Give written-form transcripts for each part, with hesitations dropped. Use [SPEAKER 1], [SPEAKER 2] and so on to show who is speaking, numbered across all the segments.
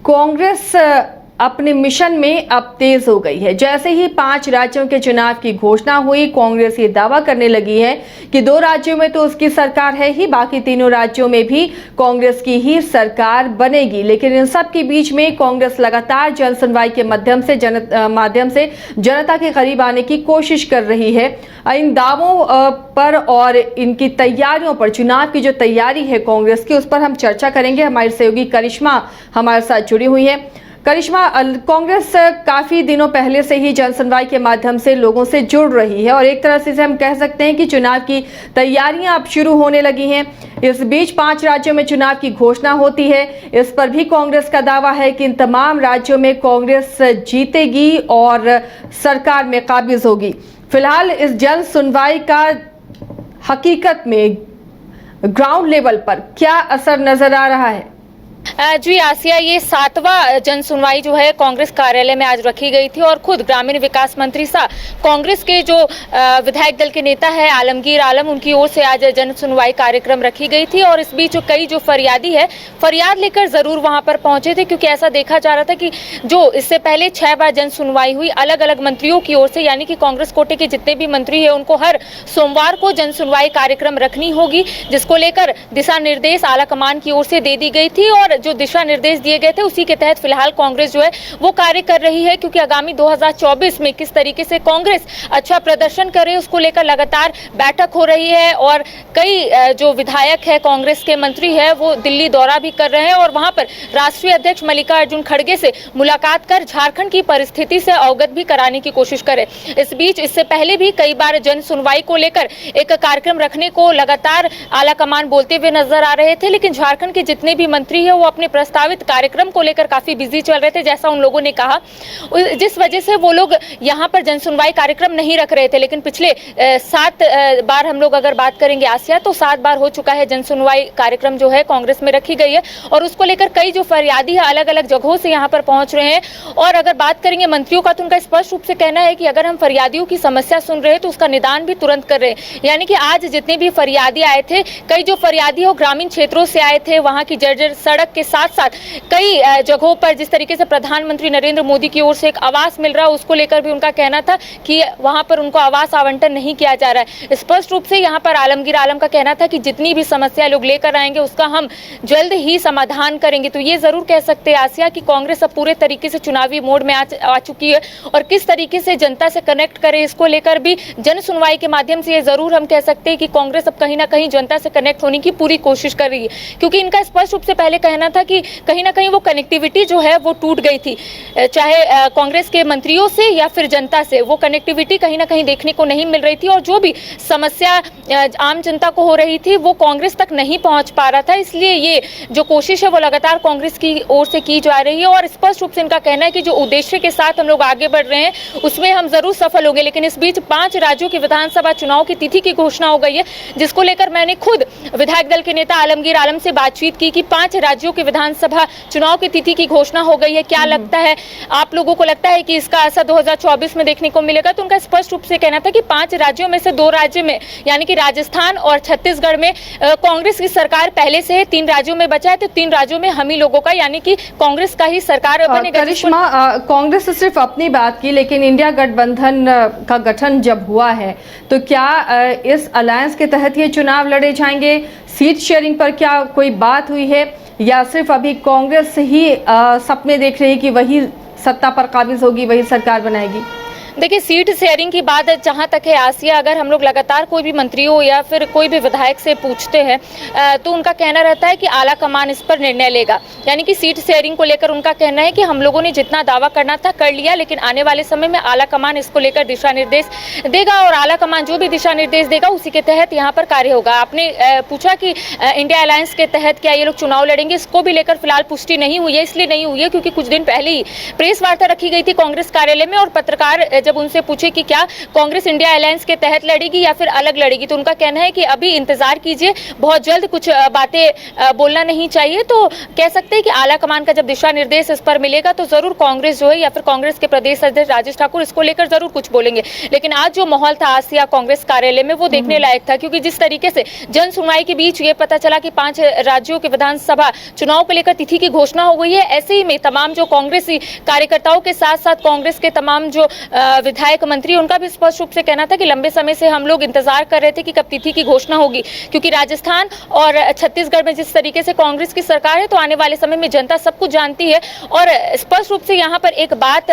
[SPEAKER 1] कांग्रेस अपने मिशन में अब तेज हो गई है। जैसे ही 5 राज्यों के चुनाव की घोषणा हुई, कांग्रेस ये दावा करने लगी है कि 2 राज्यों में तो उसकी सरकार है ही, बाकी तीनों राज्यों में भी कांग्रेस की ही सरकार बनेगी। लेकिन इन सब के बीच में कांग्रेस लगातार जन सुनवाई के माध्यम से जनता के करीब आने की कोशिश कर रही है। इन दावों पर और इनकी तैयारियों पर, चुनाव की जो तैयारी है कांग्रेस की, उस पर हम चर्चा करेंगे। हमारी सहयोगी करिश्मा हमारे साथ जुड़ी हुई है। करिश्मा, कांग्रेस काफी दिनों पहले से ही जन सुनवाई के माध्यम से लोगों से जुड़ रही है और एक तरह से हम कह सकते हैं कि चुनाव की तैयारियां अब शुरू होने लगी हैं। इस बीच 5 राज्यों में चुनाव की घोषणा होती है। इस पर भी कांग्रेस का दावा है कि इन तमाम राज्यों में कांग्रेस जीतेगी और सरकार में काबिज होगी। फिलहाल इस जन सुनवाई का हकीकत में ग्राउंड लेवल पर क्या असर नजर आ रहा है?
[SPEAKER 2] जी आसिया, ये 7वां जन सुनवाई जो है कांग्रेस कार्यालय में आज रखी गई थी और खुद ग्रामीण विकास मंत्री सा कांग्रेस के जो विधायक दल के नेता है आलमगीर आलम, उनकी ओर से आज जन सुनवाई कार्यक्रम रखी गई थी। और इस बीच कई जो फरियादी है फरियाद लेकर जरूर वहां पर पहुंचे थे, क्योंकि ऐसा देखा जा रहा था कि जो इससे पहले 6 बार जन सुनवाई हुई अलग अलग मंत्रियों की ओर से, यानी कि कांग्रेस कोटे के जितने भी मंत्री है उनको हर सोमवार को जन सुनवाई कार्यक्रम रखनी होगी, जिसको लेकर दिशा निर्देश आला कमान की ओर से दे दी गई थी। और जो दिशा निर्देश दिए गए थे उसी के तहत फिलहाल कांग्रेस जो है वो कार्य कर रही है, क्योंकि आगामी 2024 में किस तरीके से कांग्रेस अच्छा प्रदर्शन करे उसको लेकर लगातार बैठक हो रही है। और कई जो विधायक है कांग्रेस के मंत्री है वो दिल्ली दौरा भी कर रहे हैं और वहां पर राष्ट्रीय अध्यक्ष मल्लिकार्जुन खड़गे से मुलाकात कर झारखंड की परिस्थिति से अवगत भी कराने की कोशिश करे। इस बीच इससे पहले भी कई बार जन सुनवाई को लेकर एक कार्यक्रम रखने को लगातार आला कमान बोलते हुए नजर आ रहे थे, लेकिन झारखंड के जितने भी मंत्री है वो अपने प्रस्तावित कार्यक्रम को लेकर काफी बिजी चल रहे थे, जैसा उन लोगों ने कहा, जिस वजह से वो लोग यहाँ पर जन सुनवाई कार्यक्रम नहीं रख रहे थे। लेकिन पिछले 7 बार हम लोग अगर बात करेंगे आसिया, तो 7 बार हो चुका है जन सुनवाई कार्यक्रम जो है कांग्रेस में रखी गई है और उसको लेकर कई जो फरियादी है अलग अलग जगहों से यहाँ पर पहुंच रहे हैं। और अगर बात करेंगे मंत्रियों का, तो उनका स्पष्ट रूप से कहना है कि अगर हम फरियादियों की समस्या सुन रहे हैं तो उसका निदान भी तुरंत कर रहे हैं। यानी कि आज जितने भी फरियादी आए थे, कई जो फरियादी हो ग्रामीण क्षेत्रों से आए थे, वहां की जर्जर सड़क के साथ साथ कई जगहों पर जिस तरीके से प्रधानमंत्री नरेंद्र मोदी की ओर से एक आवास मिल रहा है उसको लेकर भी उनका कहना था कि वहां पर उनको आवास आवंटन नहीं किया जा रहा है। स्पष्ट रूप से यहां पर आलमगीर आलम का कहना था कि जितनी भी समस्या लोग लेकर आएंगे उसका हम जल्द ही समाधान करेंगे। तो ये जरूर कह सकते हैं आसिया कि कांग्रेस अब पूरे तरीके से चुनावी मोड में आ चुकी है और किस तरीके से जनता से कनेक्ट करे इसको लेकर भी जन सुनवाई के माध्यम से ये जरूर हम कह सकते हैं कि कांग्रेस अब कहीं ना कहीं जनता से कनेक्ट होने की पूरी कोशिश कर रही है, क्योंकि इनका स्पष्ट रूप से पहले कहना था कि कहीं ना कहीं वो कनेक्टिविटी जो है वो टूट गई थी, चाहे कांग्रेस के मंत्रियों से या फिर जनता से, वो कनेक्टिविटी कहीं ना कहीं देखने को नहीं मिल रही थी और जो भी समस्या आम जनता को हो रही थी वो कांग्रेस तक नहीं पहुंच पा रहा था। इसलिए ये जो कोशिश है वो लगातार कांग्रेस की ओर से की जा रही है और स्पष्ट रूप से इनका कहना है कि जो उद्देश्य के साथ हम लोग आगे बढ़ रहे हैं उसमें हम जरूर सफल होंगे। लेकिन इस बीच 5 राज्यों की विधानसभा चुनाव की तिथि की घोषणा हो गई है, जिसको लेकर मैंने खुद विधायक दल के नेता आलमगीर आलम से बातचीत की कि 5 राज्यों की विधानसभा चुनाव की तिथि की घोषणा हो गई है, क्या लगता है आप लोगों को, लगता है कि इसका असर 2024 में देखने को मिलेगा? तो उनका स्पष्ट रूप से कहना था कि 5 राज्यों में से 2 राज्य में यानी कि राजस्थान और छत्तीसगढ़ में कांग्रेस की सरकार पहले से है, 3 राज्यों में बचा है, तो 3 राज्यों में हम ही लोगों का यानी कि कांग्रेस का ही सरकार बनेगा।
[SPEAKER 1] करिश्मा, कांग्रेस ने सिर्फ अपनी बात की, लेकिन इंडिया गठबंधन का गठन जब हुआ है तो क्या इस अलायंस के तहत ये चुनाव लड़े जाएंगे? सीट शेयरिंग पर क्या कोई बात हुई है या सिर्फ अभी कांग्रेस ही सपने देख रही है कि वही सत्ता पर काबिज होगी, वही सरकार बनाएगी?
[SPEAKER 2] देखिए, सीट शेयरिंग की बात जहाँ तक है आसिया, अगर हम लोग लगातार कोई भी मंत्रियों या फिर कोई भी विधायक से पूछते हैं तो उनका कहना रहता है कि आला कमान इस पर निर्णय लेगा। यानी कि सीट शेयरिंग को लेकर उनका कहना है कि हम लोगों ने जितना दावा करना था कर लिया, लेकिन आने वाले समय में आला कमान इसको लेकर दिशा निर्देश देगा और आला कमान जो भी दिशा निर्देश देगा उसी के तहत यहाँ पर कार्य होगा। आपने पूछा कि इंडिया अलायंस के तहत क्या ये लोग चुनाव लड़ेंगे, इसको भी लेकर फिलहाल पुष्टि नहीं हुई है। इसलिए नहीं हुई है क्योंकि कुछ दिन पहले ही प्रेस वार्ता रखी गई थी कांग्रेस कार्यालय में और पत्रकार जब उनसे पूछे कि क्या कांग्रेस इंडिया अलायंस के तहत लड़ेगी या फिर अलग लड़ेगी, तो उनका कहना है कि अभी इंतजार कीजिए, बहुत जल्द कुछ बातें बोलना नहीं चाहिए। तो कह सकते हैं कि आला कमान का जब दिशा निर्देश इस पर मिलेगा तो जरूर कांग्रेस जो है या फिर कांग्रेस के प्रदेश अध्यक्ष राजेश ठाकुर इसको लेकर जरूर कुछ बोलेंगे। लेकिन आज जो माहौल था आसिया कांग्रेस कार्यालय में वो देखने लायक था, क्योंकि जिस तरीके से जन सुनवाई के बीच ये पता चला कि 5 राज्यों के विधानसभा चुनाव को लेकर तिथि की घोषणा हो गई है, ऐसे ही में तमाम जो कांग्रेसी कार्यकर्ताओं के साथ साथ कांग्रेस के तमाम जो विधायक मंत्री, उनका भी स्पष्ट रूप से कहना था कि लंबे समय से हम लोग इंतजार कर रहे थे कि कब तिथि की घोषणा होगी, क्योंकि राजस्थान और छत्तीसगढ़ में जिस तरीके से कांग्रेस की सरकार है तो आने वाले समय में जनता सब कुछ जानती है। और स्पष्ट रूप से यहाँ पर एक बात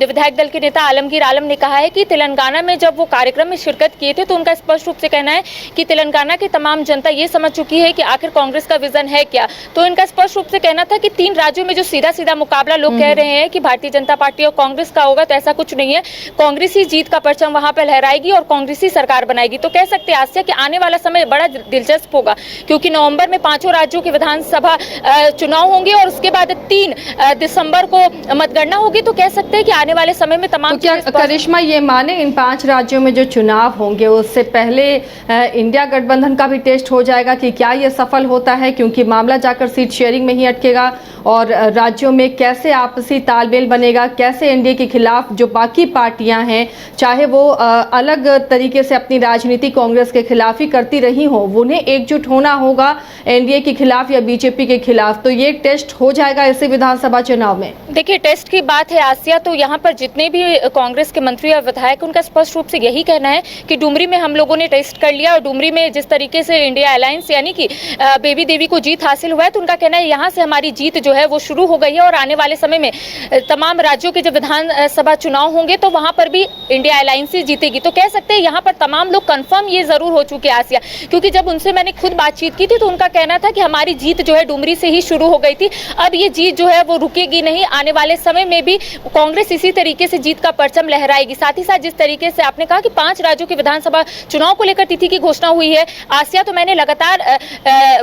[SPEAKER 2] विधायक दल के नेता आलमगीर आलम ने कहा है कि तेलंगाना में जब वो कार्यक्रम में शिरकत किए थे तो उनका स्पष्ट रूप से कहना है कि तेलंगाना की तमाम जनता ये समझ चुकी है कि आखिर कांग्रेस का विजन है क्या। तो इनका स्पष्ट रूप से कहना था कि 3 राज्यों में जो सीधा सीधा मुकाबला लोग कह रहे हैं कि भारतीय जनता पार्टी और कांग्रेस का होगा, तो ऐसा कुछ नहीं है। कांग्रेस ही जीत का परचम वहां पर लहराएगी और कांग्रेस ही सरकार बनाएगी। तो कह सकते हैं आसिया कि आने वाला समय बड़ा दिलचस्प होगा, क्योंकि नवंबर में 5 राज्यों के विधानसभा चुनाव होंगे और उसके बाद 3 दिसंबर को मतगणना होगी। तो कह सकते हैं कि आने वाले समय में तमाम
[SPEAKER 1] तो क्या करिश्मा ये माने इन 5 राज्यों में जो चुनाव होंगे उससे पहले इंडिया गठबंधन का भी टेस्ट हो जाएगा कि क्या ये सफल होता है, क्योंकि मामला जाकर सीट शेयरिंग में ही अटकेगा और राज्यों में कैसे आपसी तालमेल बनेगा, कैसे एनडीए के खिलाफ जो बाकी पार्टियां हैं चाहे वो अलग तरीके से अपनी राजनीति कांग्रेस के खिलाफ ही करती रही हो, उन्हें एकजुट होना होगा एनडीए के खिलाफ या बीजेपी के खिलाफ। तो ये टेस्ट हो जाएगा इसी विधानसभा चुनाव में।
[SPEAKER 2] देखिए टेस्ट की बात है आसिया, तो यहाँ पर जितने भी कांग्रेस के मंत्री और विधायक, उनका स्पष्ट रूप से यही कहना है कि डुमरी में हम लोगों ने टेस्ट कर लिया और डुमरी में जिस तरीके से इंडिया अलायंस यानी कि बेबी देवी को जीत हासिल हुआ है, तो उनका कहना है यहाँ से हमारी जीत जो है वो शुरू हो गई है और आने वाले समय में तमाम राज्यों के जब विधानसभा चुनाव होंगे तो वहां पर भी इंडिया अलायंस ही जीतेगी। तो कह सकते हैं यहाँ पर तमाम लोग कंफर्म ये जरूर हो चुके हैं आसिया, क्योंकि जब उनसे मैंने खुद बातचीत की थी तो उनका कहना था कि हमारी जीत जो है डुमरी से ही शुरू हो गई थी, अब ये जीत जो है वो रुकेगी नहीं, आने वाले समय में भी कांग्रेस इसी तरीके से जीत का परचम लहराएगी। साथ ही साथ जिस तरीके से आपने कहा कि 5 राज्यों के विधानसभा चुनाव को लेकर तिथि की घोषणा हुई है आसिया, तो मैंने लगातार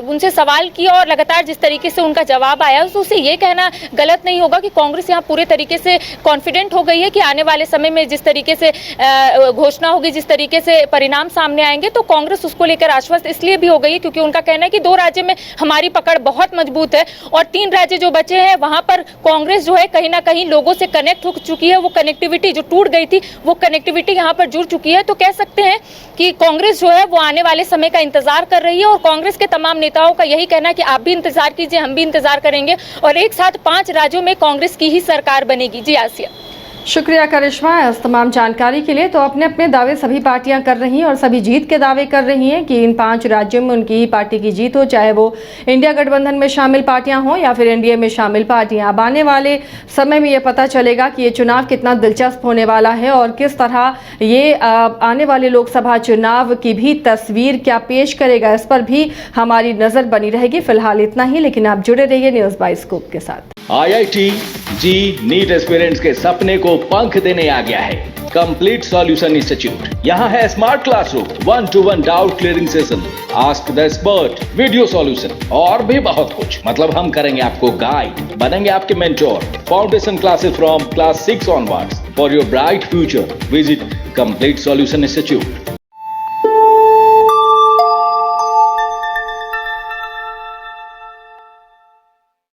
[SPEAKER 2] उनसे सवाल किया और लगातार जिस तरीके से उनका जवाब आया तो उसे ये कहना गलत नहीं होगा कि कांग्रेस यहाँ पूरे तरीके से कॉन्फिडेंट हो गई है कि आने वाले समय में जिस तरीके से घोषणा होगी, जिस तरीके से परिणाम सामने आएंगे, तो कांग्रेस उसको लेकर आश्वस्त इसलिए भी हो गई है क्योंकि उनका कहना है कि 2 राज्य में हमारी पकड़ बहुत मजबूत है और 3 राज्य जो बचे हैं वहां पर कांग्रेस जो है कहीं ना कहीं लोगों से कनेक्ट हो चुकी है। वो कनेक्टिविटी जो टूट गई थी वो कनेक्टिविटी यहाँ पर जुड़ चुकी है। तो कह सकते हैं कि कांग्रेस जो है वो आने वाले समय का इंतजार कर रही है और कांग्रेस के तमाम नेताओं का यही कहना है कि आप भी इंतजार कीजिए, हम भी इंतजार करेंगे और एक साथ 5 राज्यों में कांग्रेस की ही सरकार बनेगी। जी आसिया,
[SPEAKER 1] शुक्रिया करिश्मा इस तमाम जानकारी के लिए। तो अपने अपने दावे सभी पार्टियां कर रही हैं और सभी जीत के दावे कर रही हैं कि इन 5 राज्यों में उनकी ही पार्टी की जीत हो, चाहे वो इंडिया गठबंधन में शामिल पार्टियां हों या फिर एनडीए में शामिल पार्टियां। अब आने वाले समय में ये पता चलेगा कि ये चुनाव कितना दिलचस्प होने वाला है और किस तरह ये आने वाले लोकसभा चुनाव की भी तस्वीर क्या पेश करेगा, इस पर भी हमारी नजर बनी रहेगी। फिलहाल इतना ही, लेकिन आप जुड़े रहिए न्यूज़ बाय स्कूप के साथ।
[SPEAKER 3] IIT जी नीट एस्पिरेंट्स के सपने को पंख देने आ गया है कंप्लीट सॉल्यूशन इंस्टीट्यूट। यहाँ है smart classroom, 1-to-1 doubt clearing session, ask the expert, video solution और भी बहुत कुछ। मतलब हम करेंगे आपको गाइड, बनेंगे आपके mentor. Foundation classes from class 6 onwards for your bright future. Visit complete solution institute.